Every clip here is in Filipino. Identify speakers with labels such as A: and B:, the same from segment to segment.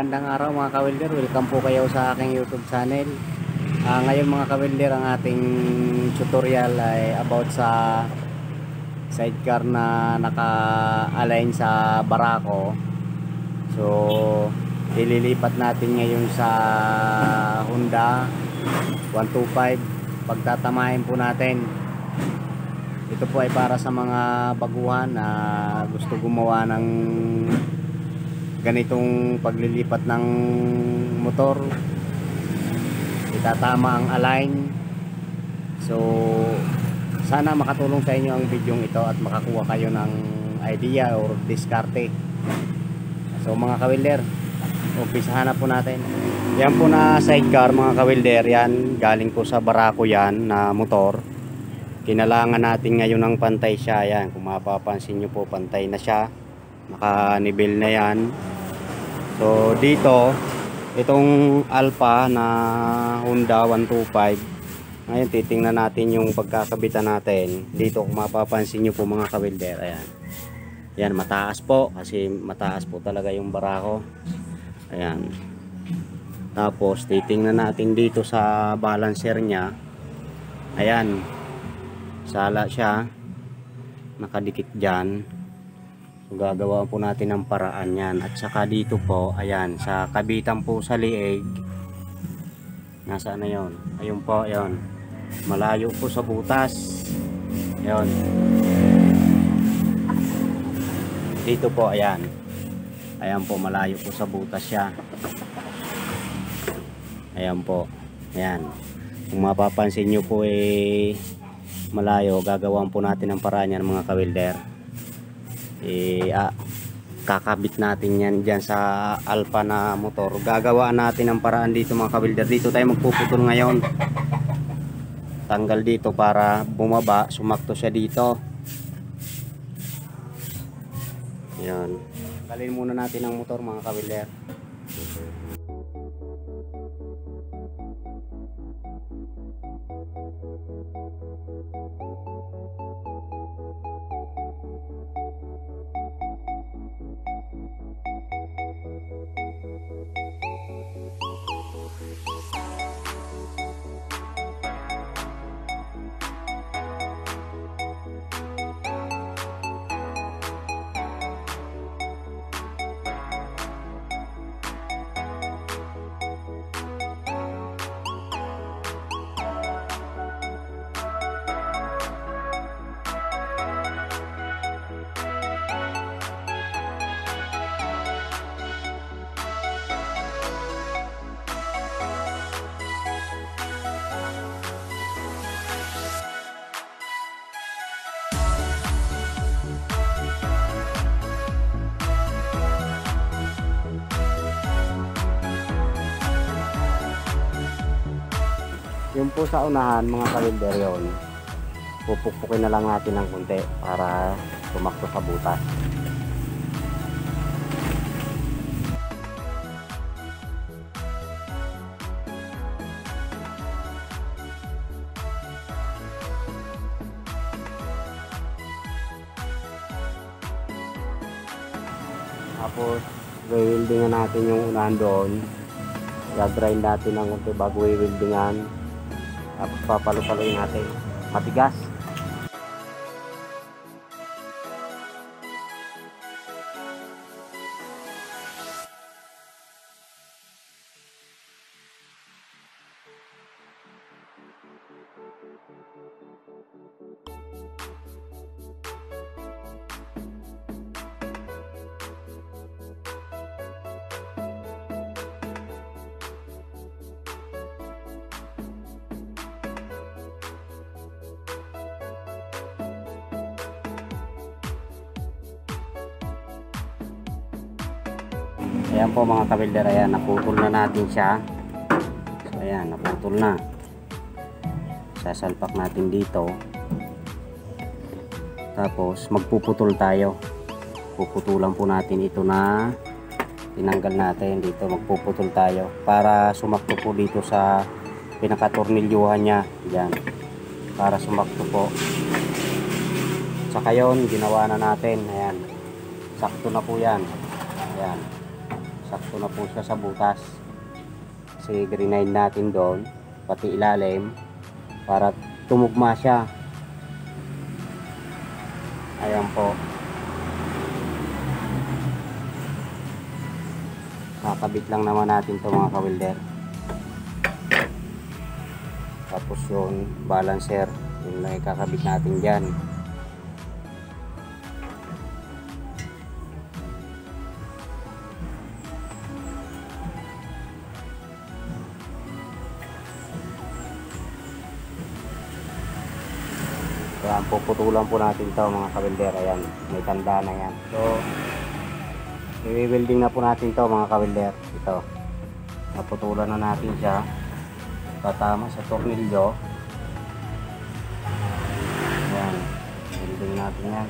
A: Magandang araw mga kawilder, welcome po kayo sa aking YouTube channel. Ngayon mga kawilder, ang ating tutorial ay about sa sidecar na naka-align sa barako. So ililipat natin ngayon sa Honda 125. Pagtatamahin po natin. Ito po ay para sa mga baguhan na gusto gumawa ng ganitong paglilipat ng motor. Itatama ang align. So sana makatulong sa inyo ang video ito at makakuha kayo ng idea or diskarte. So mga kawilder, umpisahan na po natin. Yan po na sidecar mga kawilder, yan galing po sa barako yan na motor. Kinalangan natin ngayon ng pantay siya. Yan, kung mapapansin nyo po, pantay na siya, naka-nivel na yan. So dito, itong Alpha na Honda 125, ngayon titingnan natin yung pagkakabitan natin. Dito kung mapapansin nyo po mga kawilder, ayan, yan mataas po, kasi mataas po talaga yung barako. Ayan, tapos titingnan natin dito sa balancer nya. Ayan, sala siya, nakadikit dyan. So, gagawa po natin ng paraan yan. At saka dito po, ayan, sa kabitan po sa liig, nasaan na yun? Ayun po, ayun, malayo po sa butas. Ayun, dito po, ayan, ayan po, malayo po sa butas siya. Ayan po, ayan, kung mapapansin nyo po malayo, gagawin po natin ang paraan yan mga kawilder. Kakabit natin yan dyan sa Alpha na motor. Gagawaan natin ang paraan dito mga kawilder. Dito tayo magpuputol ngayon. Tanggal dito para bumaba, sumakto siya dito. Yan, tanggalin muna natin ang motor mga kawilder. Yung po sa unahan mga kawilder, yun, pupukpukin na lang natin ng konti para tumakto sa butas. Tapos i-weldingan natin yung unahan doon. I-grind natin ng konti bago i-weldingan. Tapos papalo-paloyin natin. Matigas. Ayan po mga kawilder, ayan, naputol na natin siya. So ayan, naputol na. Sasalpak natin dito. Tapos magpuputol tayo. Puputulan po natin ito na tinanggal natin dito. Magpuputol tayo para sumakto po dito sa pinakatornilyuhan nya. Ayan, para sumakto po. Saka yun, ginawa na natin. Ayan, sakto na po yan. Ayan, sakto na po siya sa butas. Kasi grinide natin doon, pati ilalim, para tumugma siya. Ayan po. Kakabit lang naman natin to mga ka-welder. Tapos yung balancer, yun lang ikakabit natin dyan. Ayan, puputulan po natin to mga ka-welder. Ayan, may tanda na yan. So, i-welding na po natin to mga ka-welder. Ito, naputulan na natin siya. Patama sa tornilyo. Ayan, welding natin yan.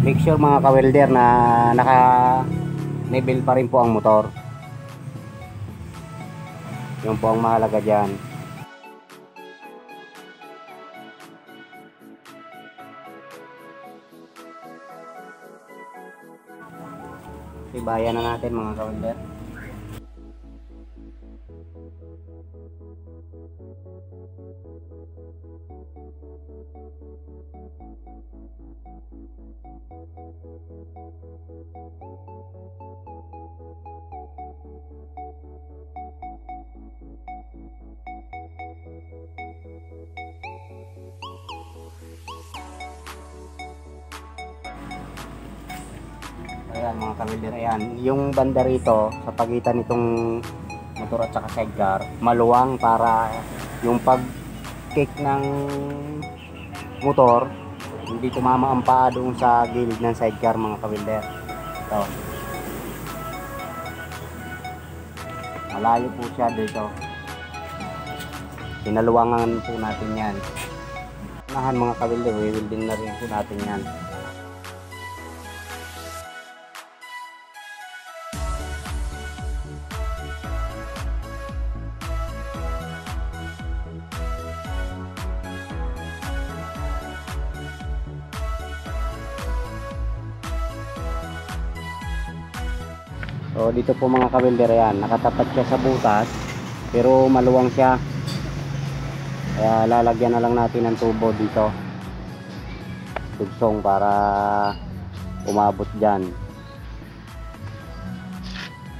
A: Make sure mga ka-welder na naka-level pa rin po ang motor. Yun po ang mahalaga dyan. Ibayan na natin mga ka-welder. Ayan mga ka-welder, ayan. Yung banda rito sa pagitan nitong motor at saka sidecar, maluwang para yung pag-kick ng motor hindi tumama ang paa doon sa gilid ng sidecar mga ka-welder. Ito. Malayo po siya dito. Pinaluwangan po natin yan. Unahan mga ka-welder, welding na rin po natin yan. So dito po mga ka-welder, ayan, nakatapat siya sa butas pero maluwang siya. Kaya lalagyan na lang natin ng tubo dito. Tugsong para umabot dyan.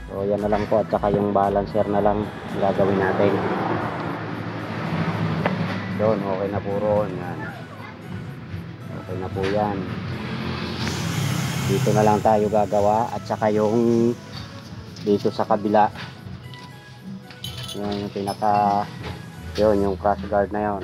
A: So yan na lang po at saka yung balancer na lang gagawin natin. Doon, okay na po roon. Yan. Okay na po yan. Dito na lang tayo gagawa at saka yung dito sa kabila. Yan yung pinaka, yun yung crash guard na yun.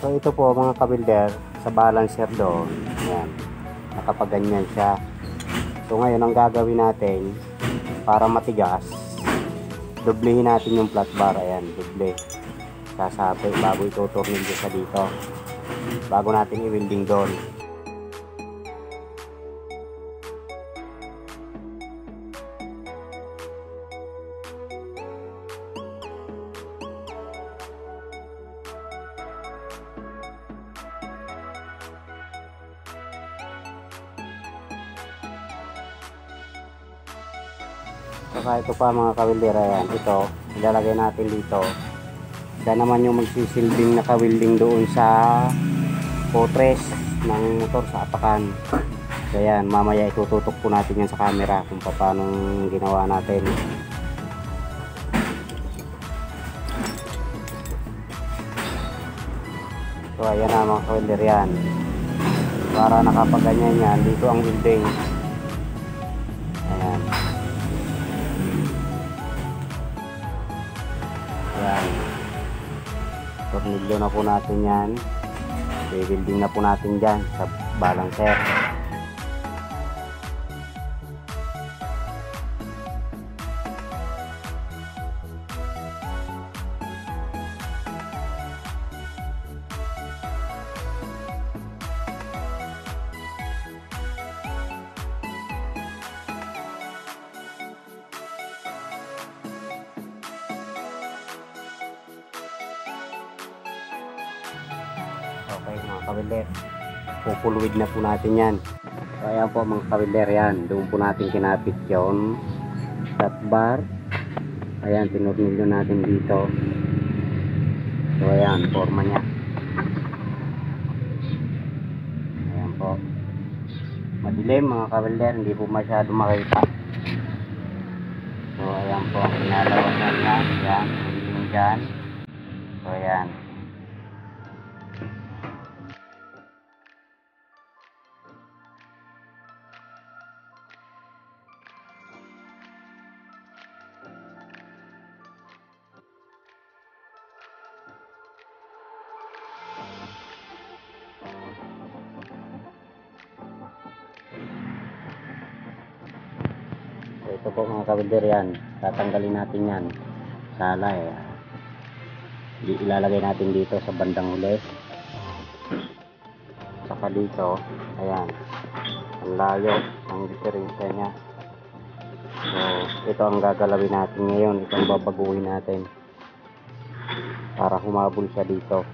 A: So ito po mga ka-welder, sa balancer doon, ayan, nakapaganyan siya. So ngayon ang gagawin natin para matigas, doblehin natin yung flat bar. Ayan, doble, sasabi bago itutornilyo sa dito, bago natin i-welding doon. Saka ito pa mga ka-welder, ayan, ito ilalagay natin dito. Yan naman yung magsisilbing na ka-welding doon sa potres ng motor sa apakan. So ayan, mamaya itututok po natin yan sa camera kung paano ginawa natin. So ayan na mga ka-welder, yan, para nakapaganyan yan. Dito ang welding. Ayan. Ayan. tornilyo na po natin yan. I-welding na po natin dyan sa balancer. Okay mga kawilder, pupuluwid na po natin yan. So ayan po mga kawilder, yan doon po natin kinapit yun flat bar. Ayan, tinurnilyo natin dito. So ayan, forma nya. Ayan po, madilim mga kawilder, hindi po masyado makita. So ayan po, pinalawasan na yan, yung dyan. So ayan. So ito po mga kawilder, yan tatanggalin natin yan sala ilalagay natin dito sa bandang huli, saka dito. Ayan, ang layo ang diferensya nya. So ito ang gagalawin natin ngayon, itong babaguhin natin para humabol siya dito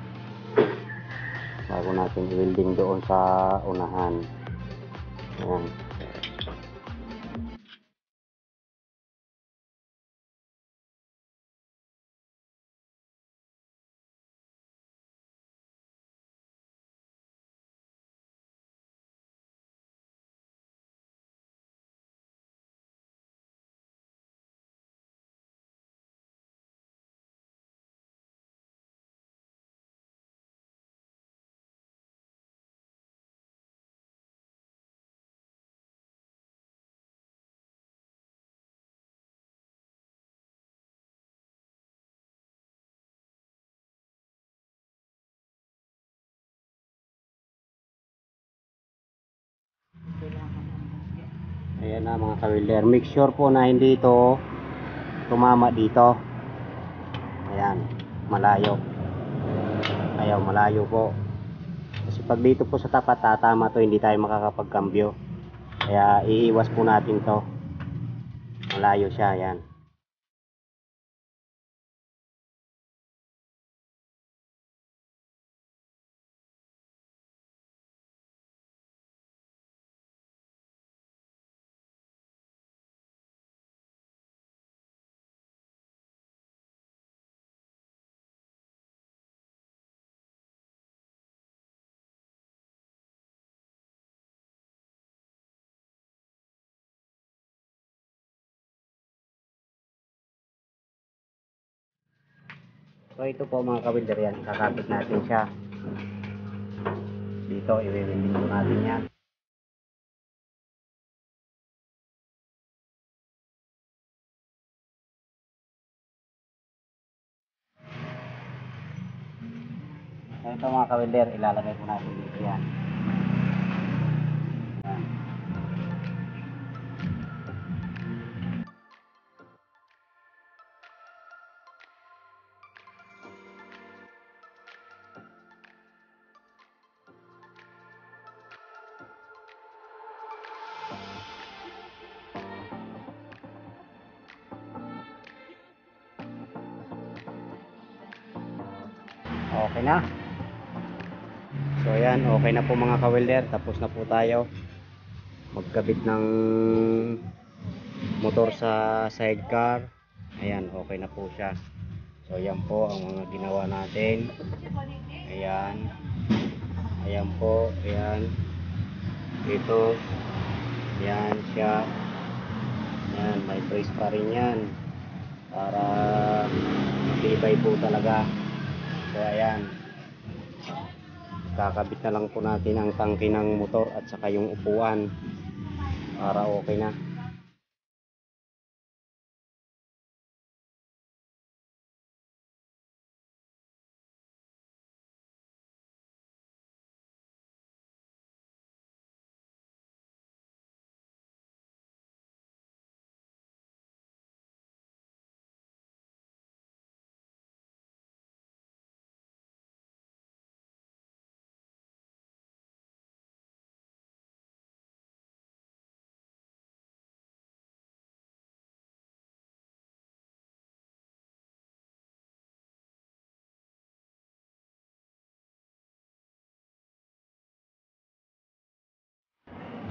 A: bago natin i-welding doon sa unahan. Ayan. Ayan na mga kawilder, make sure po na hindi ito tumama dito. Ayan, malayo. Ayaw, malayo po. Kasi pag dito po sa tapat tatama to, hindi tayo makakapagkambyo. Kaya iiwas po natin to. Malayo siya, ayan. So ito po mga kawilder, yan kakabit natin siya dito, i-welding po natin yan. So ito mga kawilder, ilalagay po natin dito yan. Ayan. Okay na. So ayan, okay na po mga kawilder, tapos na po tayo magkabit ng motor sa sidecar. Ayan, okay na po siya. So ayan po ang mga ginawa natin. Ayan, ayan po, ayan ito, ayan siya. Ayan, may brace pa rin yan para matibay po talaga. So ayan, kakabit na lang po natin ang tangke ng motor at saka yung upuan para okay na.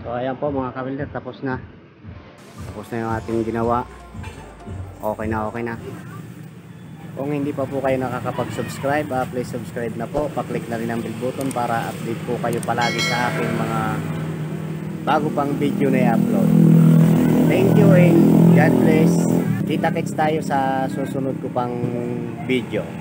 A: So ayan po mga kawilder, tapos na yung ating ginawa. Okay na. Kung hindi pa po kayo nakakapag-subscribe, please subscribe na po. Pa-click na rin ang bell button para update po kayo palagi sa aking mga bago pang video na i-upload. Thank you and God bless. Kita-kits tayo sa susunod ko pang video.